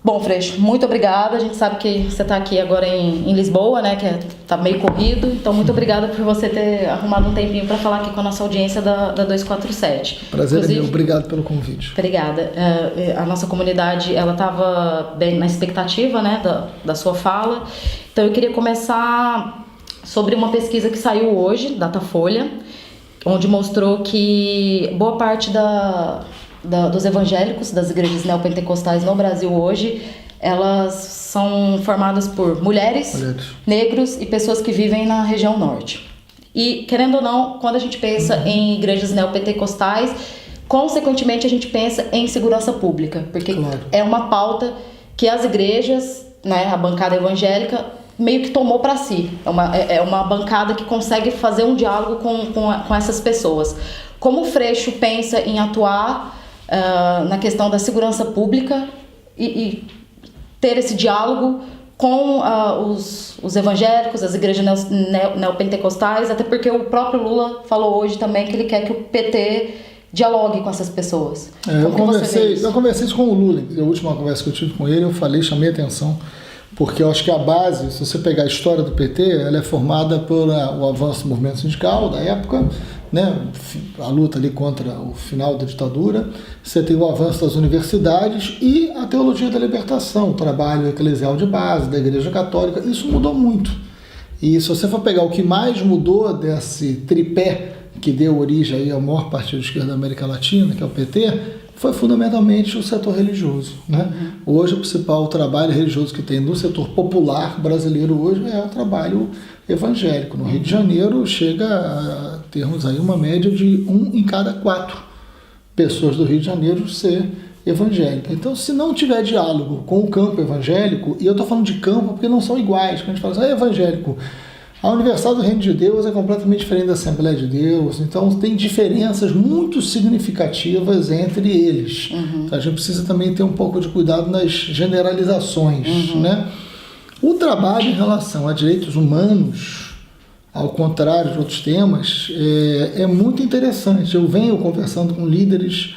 Bom, Freixo, muito obrigada. A gente sabe que você está aqui agora em Lisboa, né? Que tá meio corrido. Então, muito obrigada por você ter arrumado um tempinho para falar aqui com a nossa audiência da 247. Prazer é meu. Obrigado pelo convite. Obrigada. A nossa comunidade, ela estava bem na expectativa, né? Da sua fala. Então, eu queria começar sobre uma pesquisa que saiu hoje, Datafolha, onde mostrou que boa parte dos evangélicos, das igrejas neopentecostais no Brasil hoje, elas são formadas por mulheres, negros e pessoas que vivem na região norte. E, querendo ou não, quando a gente pensa em igrejas neopentecostais, consequentemente a gente pensa em segurança pública, porque é uma pauta que as igrejas, né, a bancada evangélica, meio que tomou para si. É uma bancada que consegue fazer um diálogo com essas pessoas. Como o Freixo pensa em atuar na questão da segurança pública e ter esse diálogo com os evangélicos, as igrejas neopentecostais, até porque o próprio Lula falou hoje também que ele quer que o PT dialogue com essas pessoas. Eu conversei isso com o Lula, a última conversa que eu tive com ele, eu falei, chamei atenção, porque eu acho que a base, se você pegar a história do PT, ela é formada por o avanço do movimento sindical da época, né, a luta ali contra o final da ditadura, você tem o avanço das universidades e a teologia da libertação, o trabalho eclesial de base da Igreja Católica. Isso mudou muito. E se você for pegar o que mais mudou desse tripé que deu origem aí ao maior partido de esquerda da América Latina, que é o PT, foi fundamentalmente o setor religioso, né? Hoje o principal trabalho religioso que tem no setor popular brasileiro hoje é o trabalho evangélico. No Rio de Janeiro chega a termos aí uma média de 1 em cada 4 pessoas do Rio de Janeiro ser evangélica. Então, se não tiver diálogo com o campo evangélico, e eu estou falando de campo porque não são iguais, quando a gente fala assim, evangélico, a Universal do Reino de Deus é completamente diferente da Assembleia de Deus, então tem diferenças muito significativas entre eles. Então, a gente precisa também ter um pouco de cuidado nas generalizações, né? O trabalho em relação a direitos humanos, ao contrário de outros temas, é muito interessante. Eu venho conversando com líderes,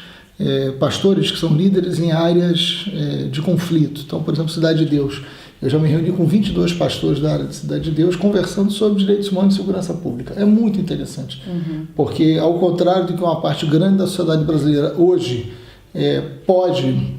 pastores que são líderes em áreas de conflito. Então, por exemplo, Cidade de Deus. Eu já me reuni com 22 pastores da área de Cidade de Deus conversando sobre direitos humanos e segurança pública. É muito interessante, porque ao contrário do que uma parte grande da sociedade brasileira hoje pode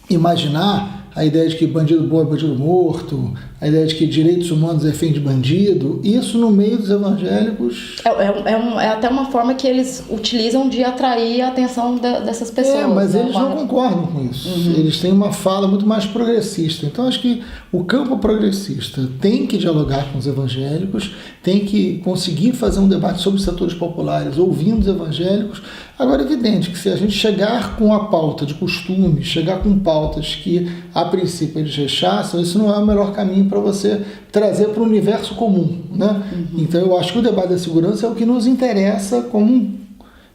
imaginar, a ideia de que bandido bom é bandido morto, a ideia de que direitos humanos defende bandido, isso no meio dos evangélicos... É até uma forma que eles utilizam de atrair a atenção dessas pessoas. Mas eles não concordam com isso. Eles têm uma fala muito mais progressista. Então, acho que o campo progressista tem que dialogar com os evangélicos, tem que conseguir fazer um debate sobre os setores populares, ouvindo os evangélicos. Agora, é evidente que se a gente chegar com a pauta de costumes, chegar com pautas que, a princípio, eles rechaçam, isso não é o melhor caminho para você trazer para o universo comum, né? Então, eu acho que o debate da segurança é o que nos interessa como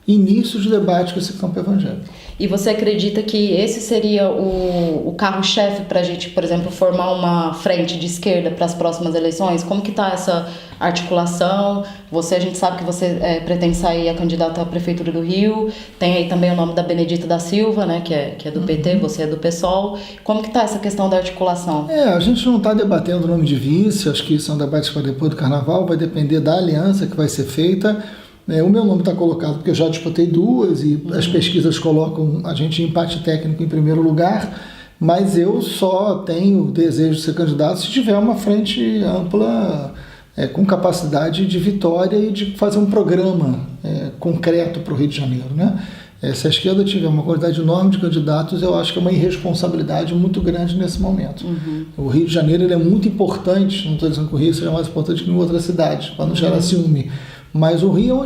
início de debate com esse campo evangélico. E você acredita que esse seria o carro-chefe para a gente, por exemplo, formar uma frente de esquerda para as próximas eleições? Como que está essa articulação? A gente sabe que você pretende sair a candidata à Prefeitura do Rio, tem aí também o nome da Benedita da Silva, né, que é do PT, você é do PSOL. Como que está essa questão da articulação? A gente não está debatendo o nome de vice, acho que isso é um debate para depois do Carnaval, vai depender da aliança que vai ser feita. O meu nome está colocado porque eu já disputei 2 e as pesquisas colocam a gente em empate técnico em primeiro lugar, mas eu só tenho desejo de ser candidato se tiver uma frente ampla, com capacidade de vitória e de fazer um programa concreto para o Rio de Janeiro, né? Se a esquerda tiver uma quantidade enorme de candidatos, eu acho que é uma irresponsabilidade muito grande nesse momento. O Rio de Janeiro ele é muito importante, não estou dizendo que o Rio seja mais importante que em outra cidade, para não gerar ciúme. Mas o Rio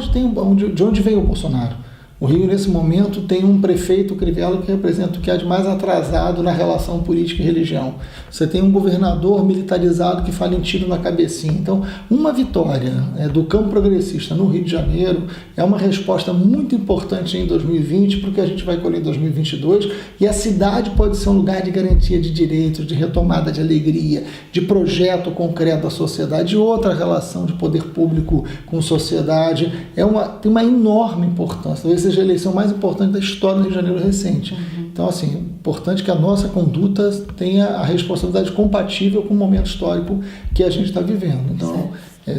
de onde veio o Bolsonaro. O Rio, nesse momento, tem um prefeito, Crivella, que representa o que há de mais atrasado na relação política e religião. Você tem um governador militarizado que fala em tiro na cabecinha. Então, uma vitória do campo progressista no Rio de Janeiro é uma resposta muito importante em 2020 para o que a gente vai colher em 2022. E a cidade pode ser um lugar de garantia de direitos, de retomada de alegria, de projeto concreto da sociedade e outra relação de poder público com sociedade. Tem uma enorme importância. Talvez seja seja a eleição mais importante da história do Rio de Janeiro recente. Então, assim, é importante que a nossa conduta tenha a responsabilidade compatível com o momento histórico que a gente está vivendo. Então,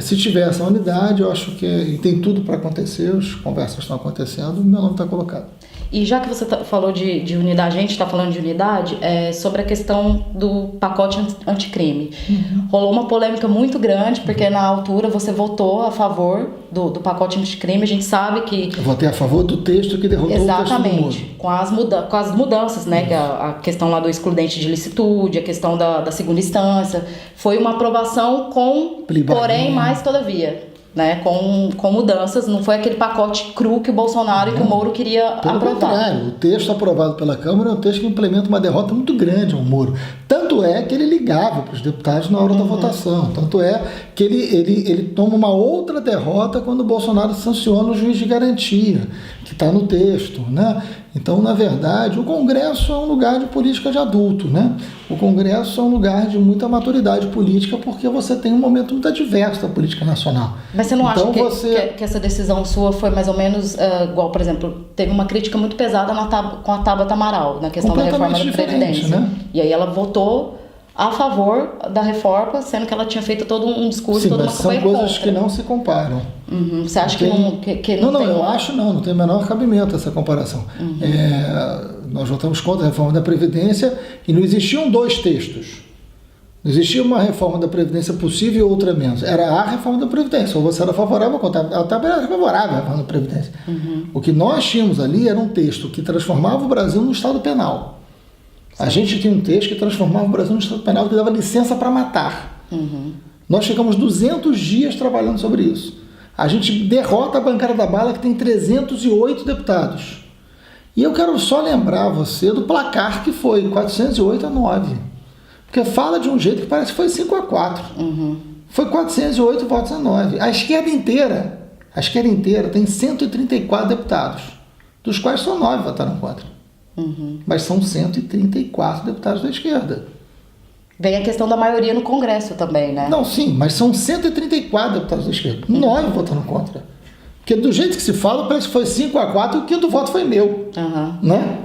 se tiver essa unidade, eu acho que e tem tudo para acontecer, as conversas estão acontecendo, o meu nome está colocado. E já que você falou de unidade, a gente está falando de unidade, sobre a questão do pacote anticrime. Rolou uma polêmica muito grande, porque na altura você votou a favor do pacote anticrime, a gente sabe que... Eu votei a favor do texto que derrotou o texto do Moro. Com as mudanças, né? Que a questão lá do excludente de licitude, a questão da segunda instância, foi uma aprovação porém, mais todavia. Né, com mudanças, não foi aquele pacote cru que o Bolsonaro e que o Moro queria aprovar. Pelo contrário, o texto aprovado pela Câmara é um texto que implementa uma derrota muito grande ao Moro. Tanto é que ele ligava para os deputados na hora da votação. Tanto é que ele toma uma outra derrota quando o Bolsonaro sanciona o juiz de garantia, que está no texto, né? Então, na verdade, o Congresso é um lugar de política de adulto, né? O Congresso é um lugar de muita maturidade política, porque você tem um momento muito adverso da política nacional. Mas você não acha que essa decisão sua foi mais ou menos igual, por exemplo, teve uma crítica muito pesada com a Tabata Amaral, na questão da reforma da Previdência. Né? E aí ela votou a favor da reforma, sendo que ela tinha feito todo um discurso, toda uma campanha contra. São coisas que não se comparam. Você acha que não tem... Não, eu acho não tem o menor cabimento essa comparação. Nós votamos contra a reforma da Previdência e não existiam dois textos. Não existia uma reforma da Previdência possível e outra menos. Era a reforma da Previdência. Ou você era favorável ou contra. Ela estava favorável à reforma da Previdência. O que nós tínhamos ali era um texto que transformava o Brasil num Estado penal. A gente tinha um texto que transformava o Brasil num Estado penal que dava licença para matar. Nós ficamos 200 dias trabalhando sobre isso. A gente derrota a bancada da bala, que tem 308 deputados. E eu quero só lembrar você do placar que foi 408-9. Porque fala de um jeito que parece que foi 5-4. Foi 408 votos a 9. A esquerda inteira tem 134 deputados, dos quais só 9 votaram contra. Mas são 134 deputados da esquerda. Vem a questão da maioria no Congresso também, né? Não, sim, mas são 134 deputados da esquerda. 9 votaram contra. Porque do jeito que se fala, parece que foi 5-4 e o quinto voto foi meu. Né?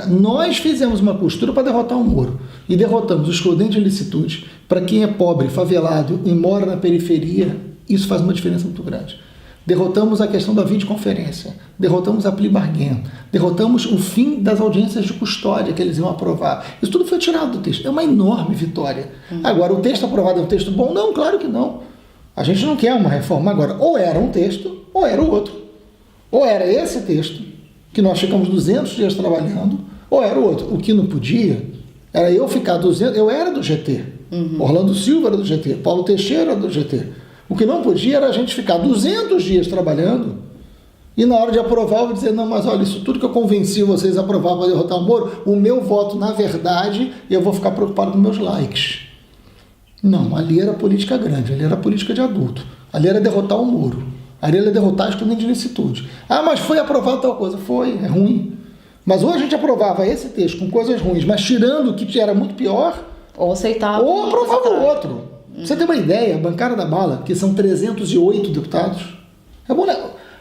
Nós fizemos uma costura para derrotar o Moro. E derrotamos o excludente de licitude. Para quem é pobre, favelado e mora na periferia, isso faz uma diferença muito grande. Derrotamos a questão da videoconferência, derrotamos a plea bargain, derrotamos o fim das audiências de custódia que eles iam aprovar. Isso tudo foi tirado do texto. É uma enorme vitória. Agora, o texto aprovado é um texto bom? Não, claro que não. A gente não quer uma reforma agora. Ou era um texto, ou era o outro. Ou era esse texto, que nós ficamos 200 dias trabalhando, ou era o outro. O que não podia era eu ficar 200... Eu era do GT. Orlando Silva era do GT. Paulo Teixeira era do GT. O que não podia era a gente ficar 200 dias trabalhando e na hora de aprovar eu vou dizer, não, mas olha, isso tudo que eu convenci vocês a aprovar para derrotar o Moro, o meu voto, na verdade, eu vou ficar preocupado com meus likes. Não, ali era política grande, ali era política de adulto. Ali era derrotar o Moro. Ali era derrotar a estudante de licitude. Ah, mas foi aprovado tal coisa. Foi, é ruim. Mas ou a gente aprovava esse texto com coisas ruins, mas tirando o que era muito pior, ou aceitava, ou aprovava o outro. Você tem uma ideia, a bancada da bala, que são 308 deputados, é bom, né?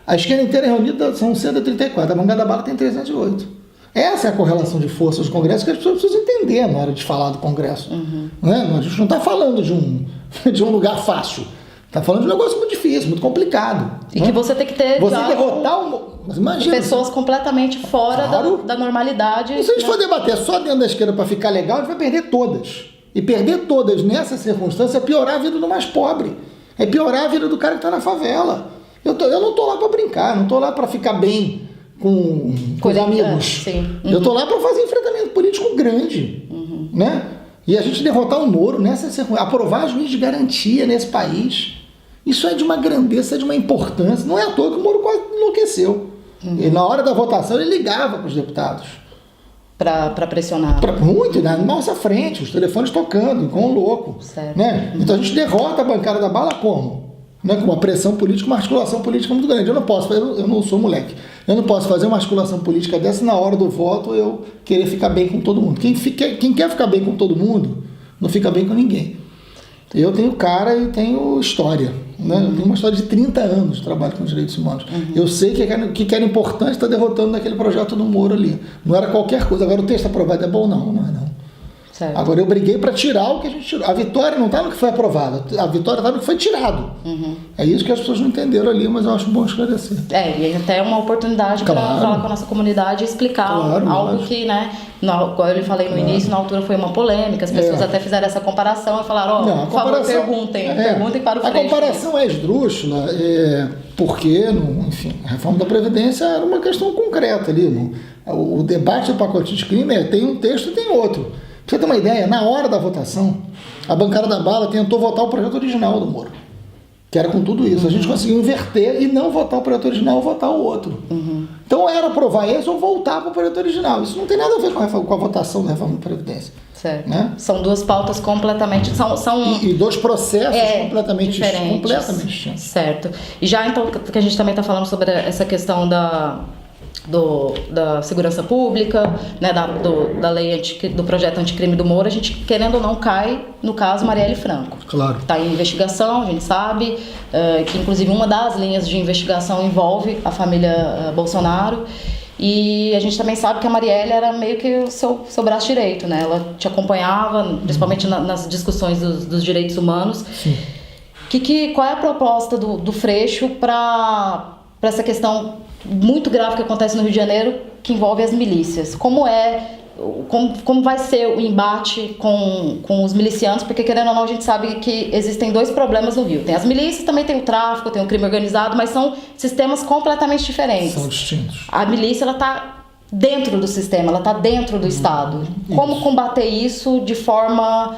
A esquerda inteira reunida são 134, a bancada da bala tem 308. Essa é a correlação de forças do Congresso que as pessoas precisam entender na hora de falar do Congresso. Né? A gente não está falando de um lugar fácil, está falando de um negócio muito difícil, muito complicado. E que você tem que ter derrotar mas imagina, pessoas completamente fora da normalidade. E se a gente for debater só dentro da esquerda para ficar legal, a gente vai perder todas. E perder todas nessa circunstância é piorar a vida do mais pobre. É piorar a vida do cara que está na favela. Eu não estou lá para brincar, não estou lá para ficar bem com os amigos. Eu estou lá para fazer enfrentamento político grande. Né? E a gente derrotar o Moro nessa circunstância, aprovar juiz de garantia nesse país, isso é de uma grandeza, é de uma importância. Não é à toa que o Moro quase enlouqueceu. E na hora da votação ele ligava para os deputados. Para pressionar. Muito, na nossa frente, os telefones tocando, com um louco. Né? Então a gente derrota a bancada da bala como? Né? Com uma pressão política, uma articulação política muito grande. Eu não sou moleque. Eu não posso fazer uma articulação política dessa na hora do voto eu querer ficar bem com todo mundo. Quem quer ficar bem com todo mundo, não fica bem com ninguém. Eu tenho cara e tenho história. Né? Eu tenho uma história de 30 anos de trabalho com direitos humanos. Eu sei que era importante estar derrotando naquele projeto do Moro ali. Não era qualquer coisa. Agora, o texto aprovado é bom? Não, não é não. Certo. Agora, eu briguei para tirar o que a gente tirou. A vitória não está no que foi aprovado, a vitória está no que foi tirado. É isso que as pessoas não entenderam ali, mas eu acho bom esclarecer. E até é uma oportunidade para falar com a nossa comunidade e explicar algo que, né, como eu falei no início, na altura foi uma polêmica, as pessoas até fizeram essa comparação e falaram, por favor, perguntem para o Freixo. A comparação é esdrúxula, porque, enfim, a reforma da Previdência era uma questão concreta ali. O debate do pacote de crime tem um texto e tem outro. Pra você ter uma ideia, na hora da votação, a bancada da bala tentou votar o projeto original do Moro, que era com tudo isso. A gente conseguiu inverter e não votar o projeto original, votar o outro. Então era aprovar esse ou voltar para o projeto original. Isso não tem nada a ver com a votação da reforma da Previdência. Certo. Né? São duas pautas completamente... E dois processos completamente diferentes. Certo. E já então, que a gente também está falando sobre essa questão da segurança pública, né, da lei do projeto anticrime do Moro, a gente, querendo ou não, cai no caso Marielle Franco. Claro. Está em investigação, a gente sabe, que inclusive uma das linhas de investigação envolve a família Bolsonaro, e a gente também sabe que a Marielle era meio que o seu braço direito, né? Ela te acompanhava, principalmente nas discussões dos direitos humanos. Sim. Qual é a proposta do Freixo para essa questão muito grave que acontece no Rio de Janeiro, que envolve as milícias? Como vai ser o embate com os milicianos? Porque, querendo ou não, a gente sabe que existem dois problemas no Rio. Tem as milícias, também tem o tráfico, tem o crime organizado, mas são sistemas completamente diferentes. São distintos. A milícia, ela está dentro do sistema, ela está dentro do Estado. Como combater isso de forma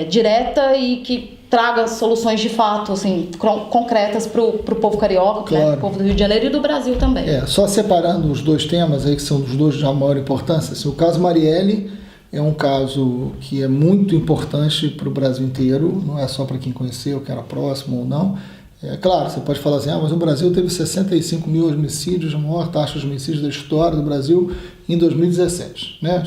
direta e que traga soluções de fato, assim, concretas para o povo carioca, claro, né, pro povo do Rio de Janeiro e do Brasil também. Só separando os dois temas aí, que são os dois de maior importância. Assim, o caso Marielle é um caso que é muito importante para o Brasil inteiro, não é só para quem conheceu, que era próximo ou não. Claro, você pode falar assim, mas o Brasil teve 65 mil homicídios, a maior taxa de homicídios da história do Brasil em 2017. Né?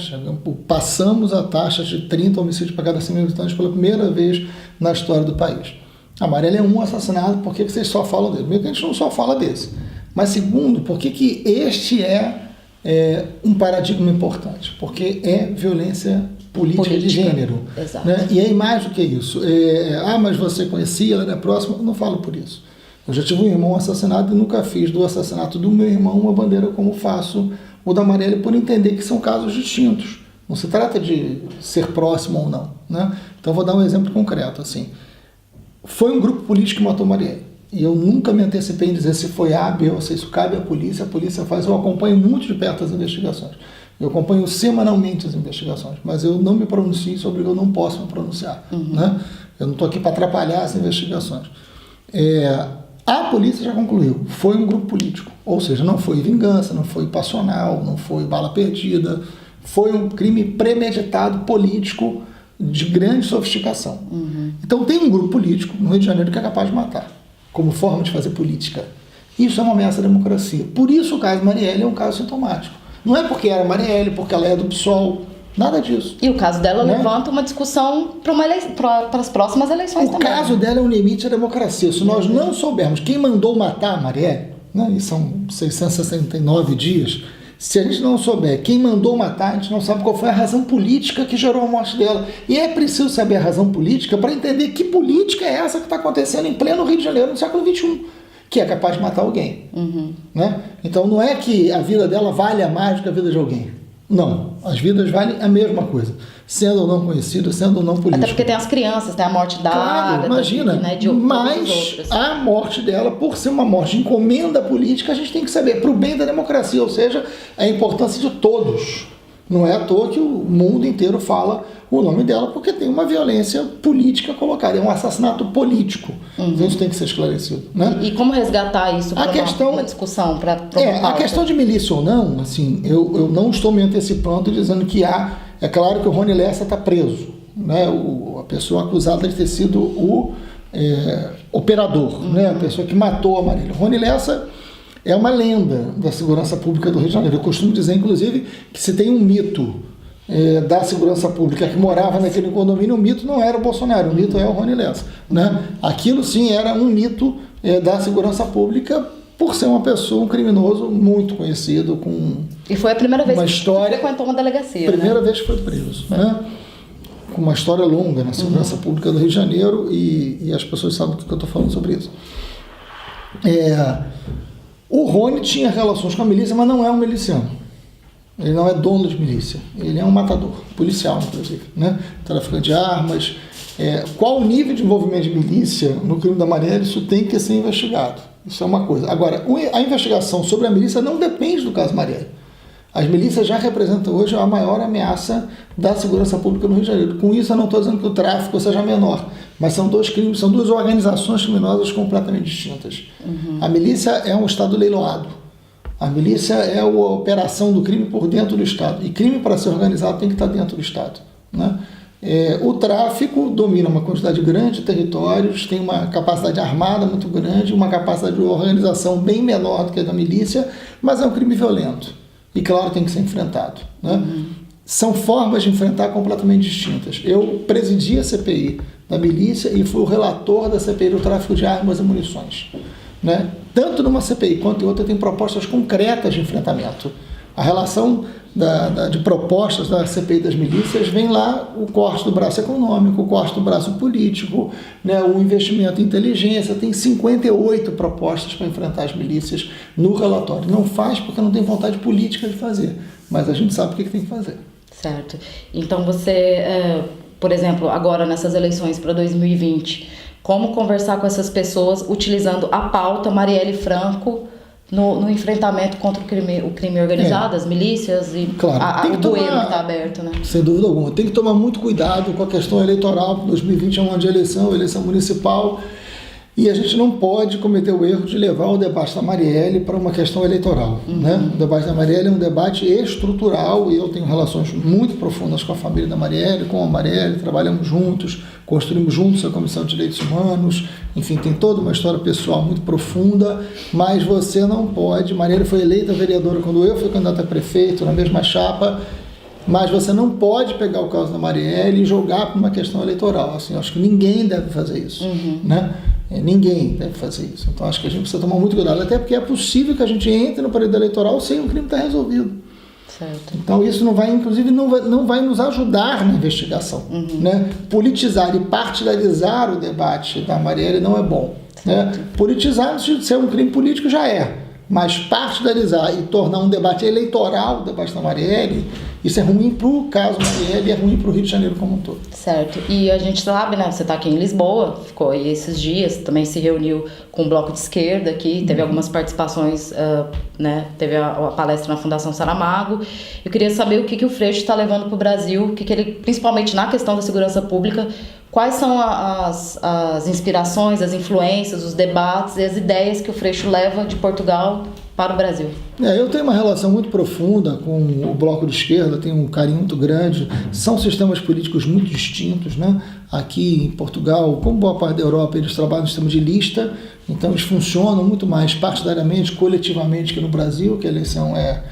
Passamos a taxa de 30 homicídios para cada 100 mil habitantes pela primeira vez na história do país. A Marielle é um assassinado, por que vocês só falam dele? Primeiro que a gente não só fala desse. Mas segundo, por que este é um paradigma importante? Porque é violência política de gênero. Exato. Né? E é mais do que isso. Mas você conhecia, ela é próxima? Eu não falo por isso. Eu já tive um irmão assassinado e nunca fiz do assassinato do meu irmão uma bandeira como faço o da Marielle, por entender que são casos distintos. Não se trata de ser próximo ou não. Né? Então vou dar um exemplo concreto. Assim. Foi um grupo político que matou Marielle. E eu nunca me antecipei em dizer se foi A, B ou C. Isso cabe à polícia, a polícia faz. Eu acompanho muito de perto as investigações. Eu acompanho semanalmente as investigações, mas eu não me pronuncio sobre o que eu não posso me pronunciar. Né? Eu não estou aqui para atrapalhar as investigações. A polícia já concluiu, foi um grupo político, ou seja, não foi vingança, não foi passional, não foi bala perdida, foi um crime premeditado político de grande sofisticação. Então tem um grupo político no Rio de Janeiro que é capaz de matar, como forma de fazer política. Isso é uma ameaça à democracia. Por isso o caso Marielle é um caso sintomático. Não é porque era Marielle, porque ela é do PSOL, nada disso. E o caso dela levanta uma discussão para as próximas eleições também. O caso dela é um limite à democracia. Se nós não soubermos quem mandou matar a Marielle, né, e são 669 dias, se a gente não souber quem mandou matar, a gente não sabe qual foi a razão política que gerou a morte dela. E é preciso saber a razão política para entender que política é essa que está acontecendo em pleno Rio de Janeiro no século XXI. Que é capaz de matar alguém. Né? Então não é que a vida dela valha mais do que a vida de alguém. Não, as vidas valem a mesma coisa, sendo ou não conhecida, sendo ou não política. Até porque tem as crianças, tem a morte da Agatha, imagina, né, de mas a morte dela, por ser uma morte de encomenda política, a gente tem que saber, para o bem da democracia, ou seja, a importância de todos. Não é à toa que o mundo inteiro fala o nome dela, porque tem uma violência política colocada, é um assassinato político. Isso tem que ser esclarecido. Né? E como resgatar isso para uma discussão? A questão de milícia ou não, assim, eu não estou me antecipando dizendo que é claro que o Rony Lessa está preso, né? A pessoa acusada de ter sido o operador, né? A pessoa que matou a Marielle. O Rony Lessa é uma lenda da segurança pública do Rio de Janeiro. Eu costumo dizer, inclusive, que se tem um mito da segurança pública que morava naquele condomínio, o mito não era o Bolsonaro, o mito é o Rony Lessa, né? Aquilo sim era um mito da segurança pública, por ser uma pessoa, um criminoso muito conhecido, com e foi a primeira vez uma história, que frequentou uma delegacia, primeira né? vez que foi preso, né? Com uma história longa na segurança pública do Rio de Janeiro, e as pessoas sabem do que eu estou falando sobre isso. O Rony tinha relações com a milícia, mas não é um miliciano. Ele não é dono de milícia. Ele é um matador, policial, inclusive, né? Traficante de armas. Qual o nível de envolvimento de milícia no crime da Marielle, isso tem que ser investigado. Isso é uma coisa. Agora, a investigação sobre a milícia não depende do caso Marielle. As milícias já representam hoje a maior ameaça da segurança pública no Rio de Janeiro. Com isso, eu não estou dizendo que o tráfico seja menor, mas são dois crimes, são duas organizações criminosas completamente distintas. A milícia é um Estado leiloado. A milícia é a operação do crime por dentro do Estado. E crime, para ser organizado, tem que estar dentro do Estado, né? O tráfico domina uma quantidade grande de territórios, tem uma capacidade armada muito grande, uma capacidade de organização bem menor do que a da milícia, mas é um crime violento. E, claro, tem que ser enfrentado, né? São formas de enfrentar completamente distintas. Eu presidi a CPI da milícia e fui o relator da CPI do tráfico de armas e munições, né? Tanto numa CPI quanto em outra tem propostas concretas de enfrentamento. A relação de propostas da CPI das milícias vem lá o corte do braço econômico, o corte do braço político, né, o investimento em inteligência. Tem 58 propostas para enfrentar as milícias no relatório. Não faz porque não tem vontade política de fazer, mas a gente sabe o que tem que fazer. Certo. Então você, por exemplo, agora nessas eleições para 2020, como conversar com essas pessoas utilizando a pauta Marielle Franco no enfrentamento contra o crime organizado, as milícias e claro, o bueiro que está aberto, né? Sem dúvida alguma. Tem que tomar muito cuidado com a questão eleitoral. 2020 é um ano de eleição municipal, e a gente não pode cometer o erro de levar o debate da Marielle para uma questão eleitoral, né? O debate da Marielle é um debate estrutural, e eu tenho relações muito profundas com a família da Marielle, com a Marielle, trabalhamos juntos, construímos juntos a Comissão de Direitos Humanos, enfim, tem toda uma história pessoal muito profunda, mas você não pode. Marielle foi eleita vereadora quando eu fui candidato a prefeito, na mesma chapa, mas você não pode pegar o caso da Marielle e jogar para uma questão eleitoral. Assim, acho que ninguém deve fazer isso, né? Ninguém deve fazer isso. Então acho que a gente precisa tomar muito cuidado, até porque é possível que a gente entre no período eleitoral sem o crime estar resolvido. Certo. Então isso não vai, inclusive, não vai nos ajudar na investigação, né? Politizar e partidarizar o debate da Marielle não é bom, né? Politizar, no sentido de ser um crime político, já é, mas partidarizar e tornar um debate eleitoral o debate da Marielle, isso é ruim para o caso Marielle e é ruim para o Rio de Janeiro como um todo. Certo. E a gente sabe, né? Você está aqui em Lisboa, ficou aí esses dias, também se reuniu com o Bloco de Esquerda aqui, teve algumas participações, né? Teve a palestra na Fundação Saramago. Eu queria saber o que o Freixo está levando para o Brasil, o que ele, principalmente na questão da segurança pública, quais são as inspirações, as influências, os debates e as ideias que o Freixo leva de Portugal para o Brasil. Eu tenho uma relação muito profunda com o Bloco de Esquerda, tenho um carinho muito grande. São sistemas políticos muito distintos, né? Aqui em Portugal, como boa parte da Europa, eles trabalham no sistema de lista, então eles funcionam muito mais partidariamente, coletivamente que no Brasil, que a eleição é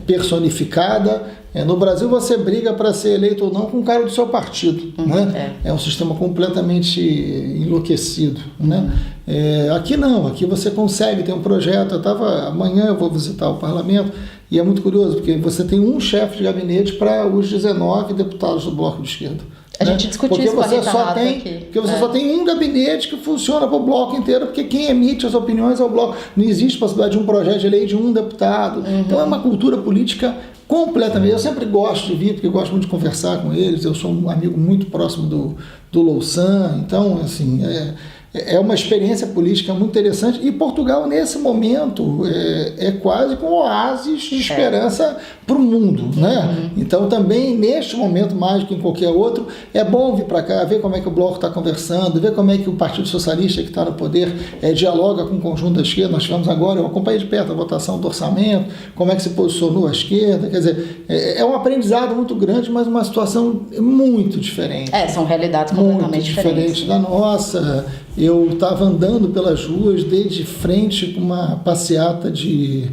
personificada. No Brasil você briga para ser eleito ou não com o cara do seu partido, né? É um sistema completamente enlouquecido, né? Aqui não, aqui você consegue ter um projeto. Amanhã eu vou visitar o parlamento e é muito curioso, porque você tem um chefe de gabinete para os 19 deputados do Bloco de Esquerda. A gente discutiu isso com a Rita Rato aqui. Porque você só tem um gabinete que funciona para o bloco inteiro, porque quem emite as opiniões é o bloco. Não existe possibilidade de um projeto de lei de um deputado. Então é uma cultura política completamente. Eu sempre gosto de vir, porque eu gosto muito de conversar com eles. Eu sou um amigo muito próximo do Louçã. Então, assim, é uma experiência política muito interessante. E Portugal, nesse momento, é quase com um oásis de esperança para o mundo, né? Então, também, neste momento, mais do que em qualquer outro, é bom vir para cá, ver como é que o Bloco está conversando, ver como é que o Partido Socialista, que está no poder, dialoga com o conjunto da esquerda. Nós tivemos agora, eu acompanhei de perto a votação do orçamento, como é que se posicionou a esquerda. Quer dizer, é um aprendizado muito grande, mas uma situação muito diferente. São realidades completamente muito diferentes da nossa. Eu estava andando pelas ruas, dei de frente com uma passeata de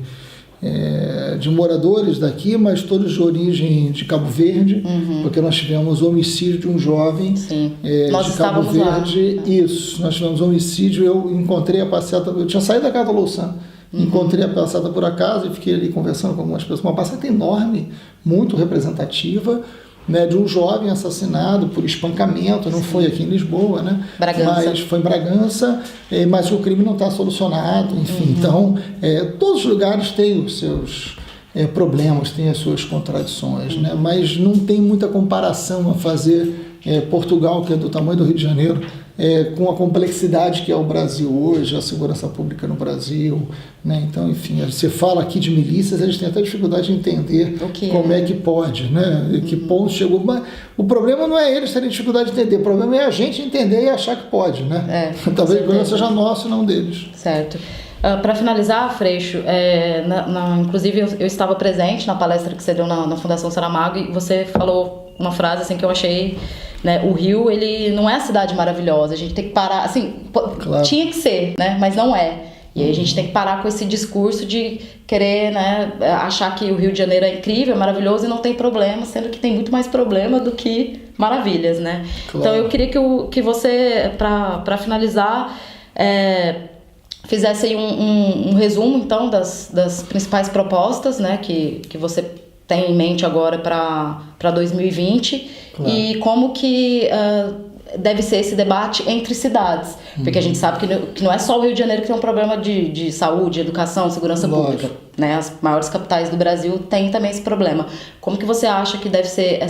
de moradores daqui, mas todos de origem de Cabo Verde, porque nós tivemos homicídio de um jovem Nós de Cabo Verde. Lá. Isso, nós tivemos homicídio, eu encontrei a passeta, eu tinha saído da casa da Louçã, encontrei a passeta por acaso e fiquei ali conversando com algumas pessoas, uma passeta enorme, muito representativa, né, de um jovem assassinado por espancamento, não foi aqui em Lisboa, né? Bragança. Mas foi em Bragança, mas o crime não está solucionado, enfim. Então, todos os lugares têm os seus problemas, têm as suas contradições, né? Mas não tem muita comparação a fazer Portugal, que é do tamanho do Rio de Janeiro, com a complexidade que é o Brasil hoje, a segurança pública no Brasil, né? Então, enfim, você fala aqui de milícias, eles têm até dificuldade de entender como é que pode, né? Que ponto chegou. Mas o problema não é eles terem dificuldade de entender, o problema é a gente entender e achar que pode, né? Talvez o problema seja nosso e não deles. Certo. Para finalizar, Freixo, inclusive eu estava presente na palestra que você deu na Fundação Saramago e você falou uma frase assim que eu achei, né, o Rio, ele não é a cidade maravilhosa, a gente tem que parar, assim, claro. Tinha que ser, né, mas não é. E aí a gente tem que parar com esse discurso de querer, né, achar que o Rio de Janeiro é incrível, é maravilhoso e não tem problema, sendo que tem muito mais problema do que maravilhas, né? Claro. Então eu queria que você, para finalizar, fizesse aí um resumo, então, das principais propostas, né, que você tem em mente agora para 2020, claro. E como que deve ser esse debate entre cidades, porque a gente sabe que não é só o Rio de Janeiro que tem um problema de saúde, educação, segurança pública, né? As maiores capitais do Brasil têm também esse problema. Como que você acha que deve ser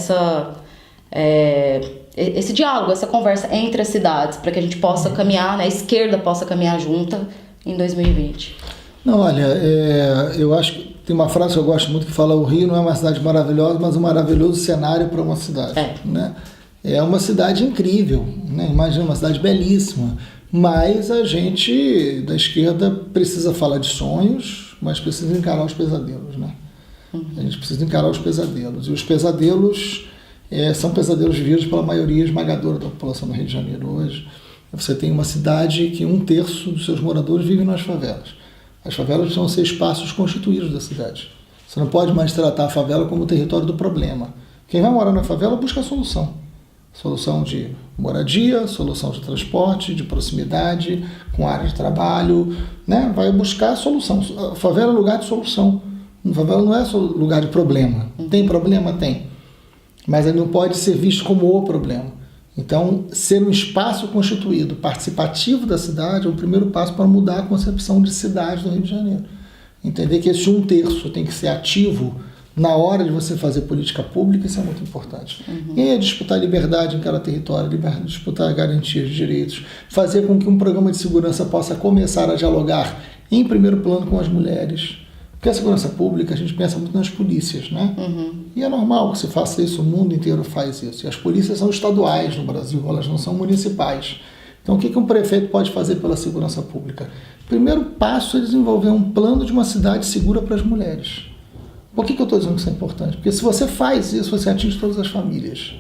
esse diálogo, essa conversa entre as cidades, para que a gente possa caminhar, né, a esquerda possa caminhar junta em 2020? Não, olha, eu acho que tem uma frase que eu gosto muito que fala: o Rio não é uma cidade maravilhosa, mas um maravilhoso cenário para uma cidade. Né? É uma cidade incrível, né? Imagina, uma cidade belíssima, mas a gente da esquerda precisa falar de sonhos, mas precisa encarar os pesadelos, né? A gente precisa encarar os pesadelos, e os pesadelos são pesadelos vividos pela maioria esmagadora da população do Rio de Janeiro hoje. Você tem uma cidade que 1/3 dos seus moradores vivem nas favelas. As favelas precisam ser espaços constituídos da cidade. Você não pode mais tratar a favela como o território do problema. Quem vai morar na favela busca a solução. Solução de moradia, solução de transporte, de proximidade, com área de trabalho, né? Vai buscar a solução. A favela é lugar de solução. A favela não é só lugar de problema. Tem problema? Tem. Mas ele não pode ser visto como o problema. Então, ser um espaço constituído, participativo da cidade, é o primeiro passo para mudar a concepção de cidade do Rio de Janeiro. Entender que esse 1/3 tem que ser ativo na hora de você fazer política pública, isso é muito importante. E aí, disputar liberdade em cada território, disputar garantias de direitos, fazer com que um programa de segurança possa começar a dialogar em primeiro plano com as mulheres. Porque a segurança pública, a gente pensa muito nas polícias, né? E é normal que você faça isso, o mundo inteiro faz isso. E as polícias são estaduais no Brasil, elas não são municipais. Então, o que um prefeito pode fazer pela segurança pública? O primeiro passo é desenvolver um plano de uma cidade segura para as mulheres. Por que eu estou dizendo que isso é importante? Porque se você faz isso, você atinge todas as famílias.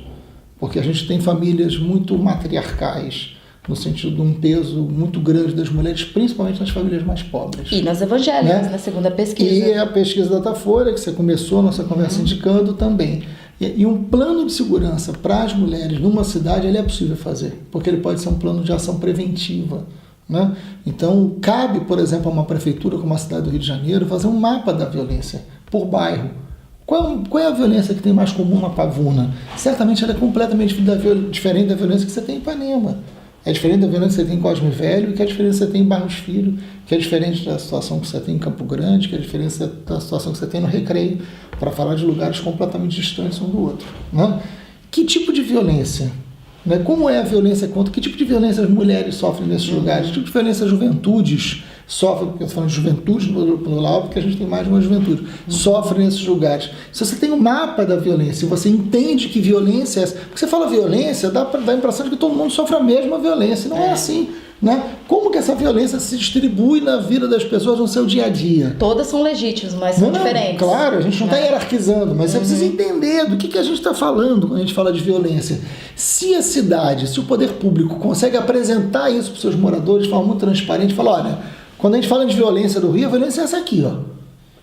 Porque a gente tem famílias muito matriarcais, no sentido de um peso muito grande das mulheres, principalmente nas famílias mais pobres. E nas evangélicas, na segunda pesquisa. E a pesquisa da Datafolha, que você começou a nossa conversa indicando também. E um plano de segurança para as mulheres numa cidade, ele é possível fazer, porque ele pode ser um plano de ação preventiva. Né? Então, cabe, por exemplo, a uma prefeitura como a cidade do Rio de Janeiro fazer um mapa da violência por bairro. Qual é a violência que tem mais comum na Pavuna? Certamente ela é completamente diferente da violência que você tem em Ipanema. É diferente da violência que você tem em Cosme Velho, que é diferente que você tem em Barros Filho, que é diferente da situação que você tem em Campo Grande, que é diferente da situação que você tem no Recreio, para falar de lugares completamente distantes um do outro. Né? Que tipo de violência? Né? Como é a violência contra? Que tipo de violência as mulheres sofrem nesses lugares? Que tipo de violência as juventudes sofrem? Porque eu estou falando de juventude no plural, porque a gente tem mais de uma juventude. Sofrem nesses lugares. Se você tem um mapa da violência, e você entende que violência é essa, porque você fala violência, dá a impressão de que todo mundo sofre a mesma violência. Não é assim. Né? Como que essa violência se distribui na vida das pessoas no seu dia a dia? Todas são legítimas, mas são diferentes. Claro, a gente não está hierarquizando, mas você precisa entender do que a gente está falando quando a gente fala de violência. Se a cidade, se o poder público consegue apresentar isso para os seus moradores de forma muito transparente, fala, olha, quando a gente fala de violência do Rio, a violência é essa aqui, ó.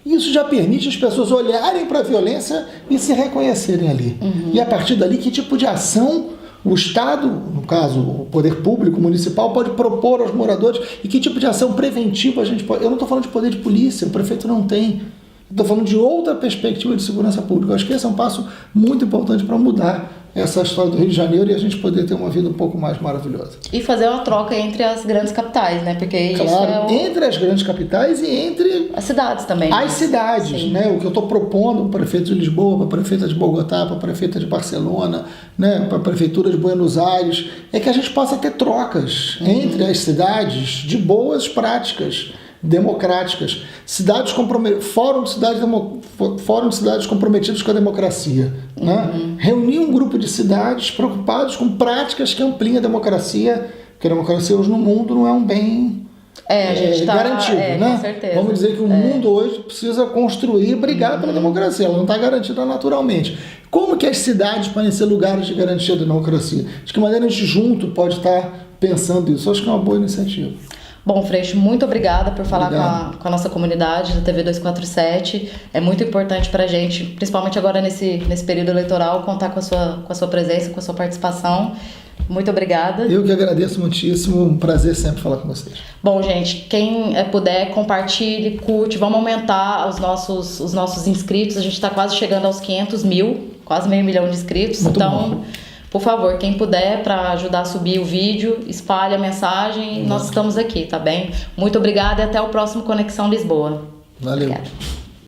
Isso já permite as pessoas olharem para a violência e se reconhecerem ali. E a partir dali, que tipo de ação o Estado, no caso o poder público municipal, pode propor aos moradores e que tipo de ação preventiva a gente pode... Eu não estou falando de poder de polícia, o prefeito não tem. Estou falando de outra perspectiva de segurança pública. Eu acho que esse é um passo muito importante para mudar essa história do Rio de Janeiro e a gente poder ter uma vida um pouco mais maravilhosa. E fazer uma troca entre as grandes capitais, né? Porque claro, isso é entre as grandes capitais e entre as cidades também. As cidades, né? O que eu estou propondo para o prefeito de Lisboa, para a prefeita de Bogotá, para a prefeita de Barcelona, né? Para a prefeitura de Buenos Aires, é que a gente possa ter trocas entre as cidades de boas práticas democráticas, cidades fórum de cidades comprometidas com a democracia, né? Reunir um grupo de cidades preocupados com práticas que ampliem a democracia, porque a democracia hoje no mundo não é um bem a gente tá, garantido, né? Com certeza. Vamos dizer que o mundo hoje precisa construir e brigar pela democracia, ela não está garantida naturalmente. Como que as cidades podem ser lugares de garantia da democracia? De que maneira a gente junto pode estar pensando isso? Acho que é uma boa iniciativa. Bom, Freixo, muito obrigada por falar com a nossa comunidade da TV 247. É muito importante para a gente, principalmente agora nesse período eleitoral, contar com a sua presença, com a sua participação. Muito obrigada. Eu que agradeço muitíssimo, um prazer sempre falar com vocês. Bom, gente, quem puder, compartilhe, curte, vamos aumentar os nossos inscritos. A gente está quase chegando aos 500 mil, quase 500 mil de inscritos. Muito então, bom. Por favor, quem puder, para ajudar a subir o vídeo, espalhe a mensagem. Nós estamos aqui, tá bem? Muito obrigada e até o próximo Conexão Lisboa. Valeu. Obrigada.